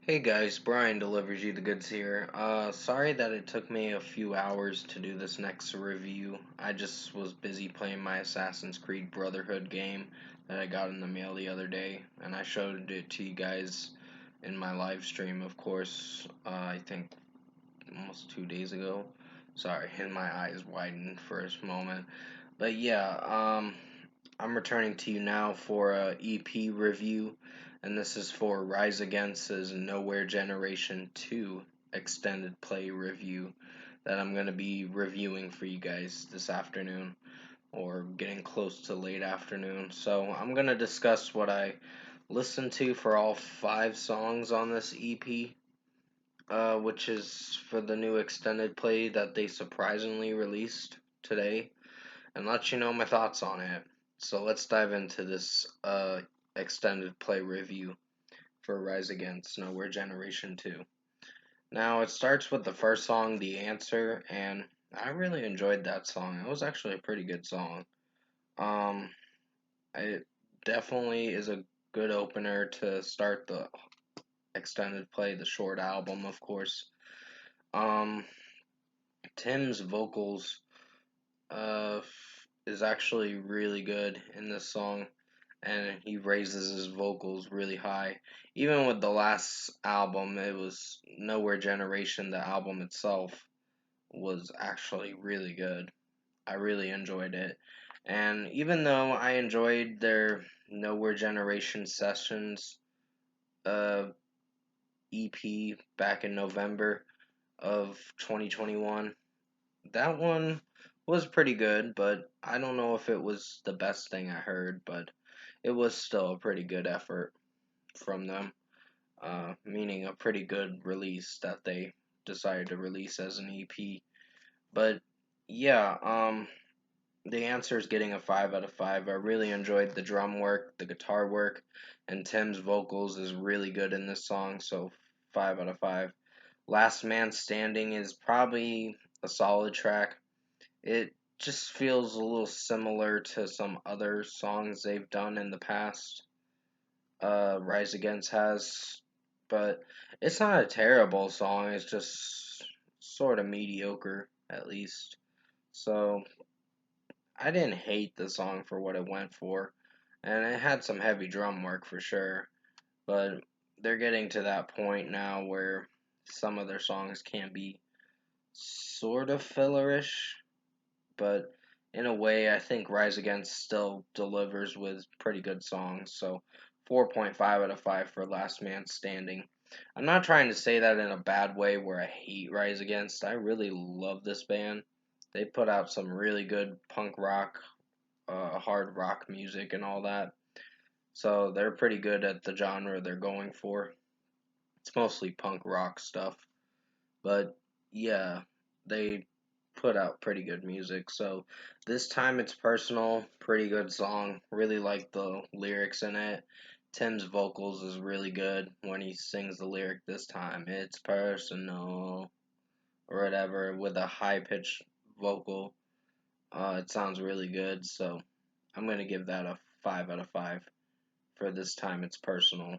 Hey guys, Brian delivers you the goods here. Sorry that it took me a few hours to do this next review. I just was busy playing my Assassin's Creed Brotherhood game that I got in the mail the other day, and I showed it to you guys in my live stream, of course, I think almost 2 days ago. Sorry, and my eyes widened for a moment. But yeah, I'm returning to you now for a EP review, and this is for Rise Against's Nowhere Generation 2 extended play review that I'm going to be reviewing for you guys this afternoon, or getting close to late afternoon. So I'm going to discuss what I listened to for all 5 songs on this EP, which is for the new extended play that they surprisingly released today, and let you know my thoughts on it. So let's dive into this extended play review for Rise Against Nowhere Generation 2. Now it starts with the first song, The Answer, and I really enjoyed that song. It was actually a pretty good song. Um, it definitely is a good opener to start the extended play, the short album, of course. Um, Tim's vocals uh, is actually really good in this song, and he raises his vocals really high. Even with the last album, it was Nowhere Generation, the album itself was actually really good. I really enjoyed it. And even though I enjoyed their Nowhere Generation Sessions uh, EP back in November of 2021, that one was pretty good, but I don't know if it was the best thing I heard, but it was still a pretty good effort from them, meaning a pretty good release that they decided to release as an EP. But yeah, the answer is getting a 5 out of 5. I really enjoyed the drum work, the guitar work, and Tim's vocals is really good in this song, so 5 out of 5. Last Man Standing is probably a solid track. It just feels a little similar to some other songs they've done in the past. Rise Against has, but it's not a terrible song. It's just sort of mediocre, at least. So I didn't hate the song for what it went for, and it had some heavy drum work for sure. But they're getting to that point now where some of their songs can be sort of fillerish, but in a way, I think Rise Against still delivers with pretty good songs. So 4.5 out of 5 for Last Man Standing. I'm not trying to say that in a bad way where I hate Rise Against. I really love this band. They put out some really good punk rock, hard rock music, and all that. So they're pretty good at the genre they're going for. It's mostly punk rock stuff. But yeah, they put out pretty good music. So this time it's personal, pretty good song. Really like the lyrics in it. Tim's vocals is really good when he sings the lyric this time. It's personal or whatever with a high pitched vocal. It sounds really good. So I'm gonna give that a 5 out of 5 for this time it's personal.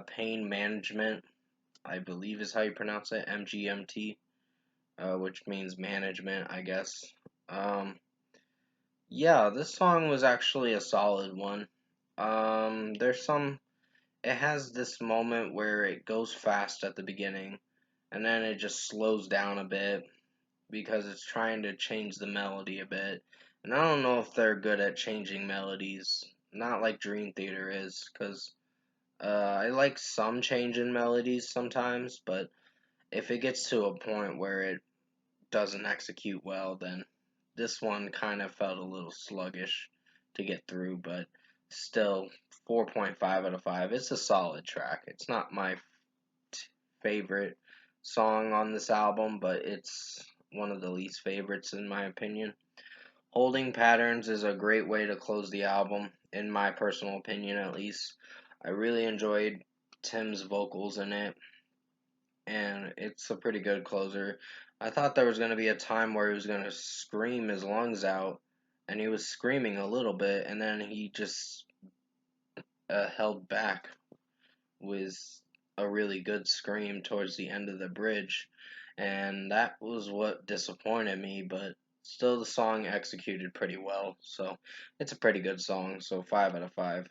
Pain Management, I believe is how you pronounce it. MGMT, which means management, I guess. Um, yeah, this song was actually a solid one. There's some, it has this moment where it goes fast at the beginning, and then it just slows down a bit because it's trying to change the melody a bit. And I don't know if they're good at changing melodies, not like Dream Theater is, because I like some change in melodies sometimes, but if it gets to a point where it doesn't execute well, then this one kind of felt a little sluggish to get through, but still 4.5 out of 5. It's a solid track. It's not my favorite song on this album, but it's one of the least favorites in my opinion. Holding Patterns is a great way to close the album, in my personal opinion at least. I really enjoyed Tim's vocals in it, and it's a pretty good closer. I thought there was going to be a time where he was going to scream his lungs out, and he was screaming a little bit, and then he just held back with a really good scream towards the end of the bridge, and that was what disappointed me, but still the song executed pretty well, so it's a pretty good song, so 5 out of 5.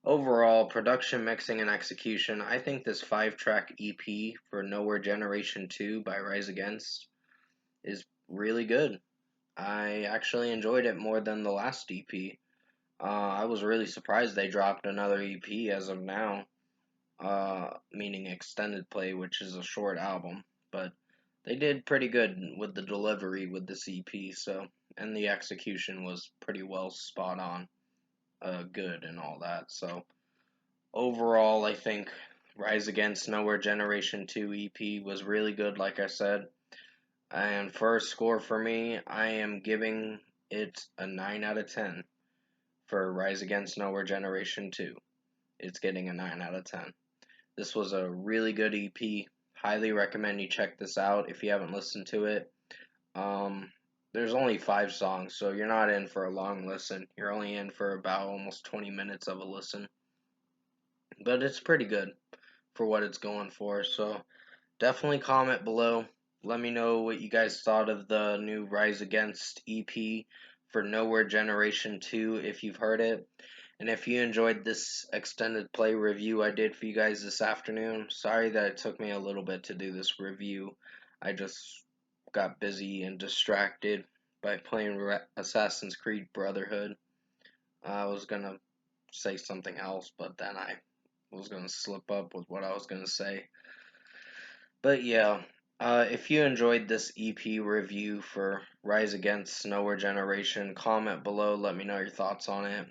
Overall, production, mixing, and execution, I think this 5-track EP for Nowhere Generation 2 by Rise Against is really good. I actually enjoyed it more than the last EP. I was really surprised they dropped another EP as of now, meaning extended play, which is a short album. But they did pretty good with the delivery with this EP, so and the execution was pretty well spot on, good and all that. So overall, I think Rise Against Nowhere Generation 2 EP was really good, like I said. And for a score for me, I am giving it a 9 out of 10 for Rise Against Nowhere Generation 2. It's getting a 9 out of 10. This was a really good EP. Highly recommend you check this out if you haven't listened to it. There's only 5 songs, so you're not in for a long listen. You're only in for about almost 20 minutes of a listen. But it's pretty good for what it's going for, so definitely comment below. Let me know what you guys thought of the new Rise Against EP for Nowhere Generation 2 if you've heard it. And if you enjoyed this extended play review I did for you guys this afternoon, sorry that it took me a little bit to do this review. I just got busy and distracted by playing Assassin's Creed Brotherhood. I was gonna say something else, but then I was gonna slip up with what I was gonna say. But yeah, if you enjoyed this EP review for Rise Against Nowhere Generation, comment below, let me know your thoughts on it.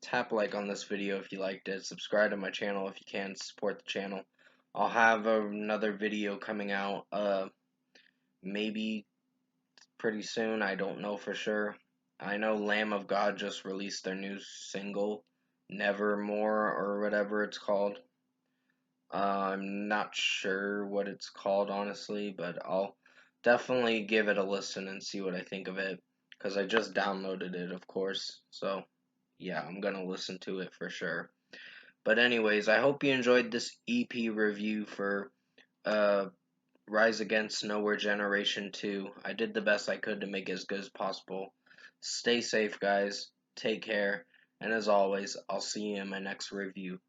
Tap like on this video if you liked it, subscribe to my channel if you can, support the channel. I'll have another video coming out, maybe pretty soon, I don't know for sure. I know Lamb of God just released their new single, Nevermore, or whatever it's called. I'm not sure what it's called, honestly, but I'll definitely give it a listen and see what I think of it, because I just downloaded it, of course, so yeah, I'm gonna listen to it for sure. But anyways, I hope you enjoyed this EP review for uh, Rise Against Nowhere Generation 2. I did the best I could to make it as good as possible. Stay safe, guys. Take care. And as always, I'll see you in my next review.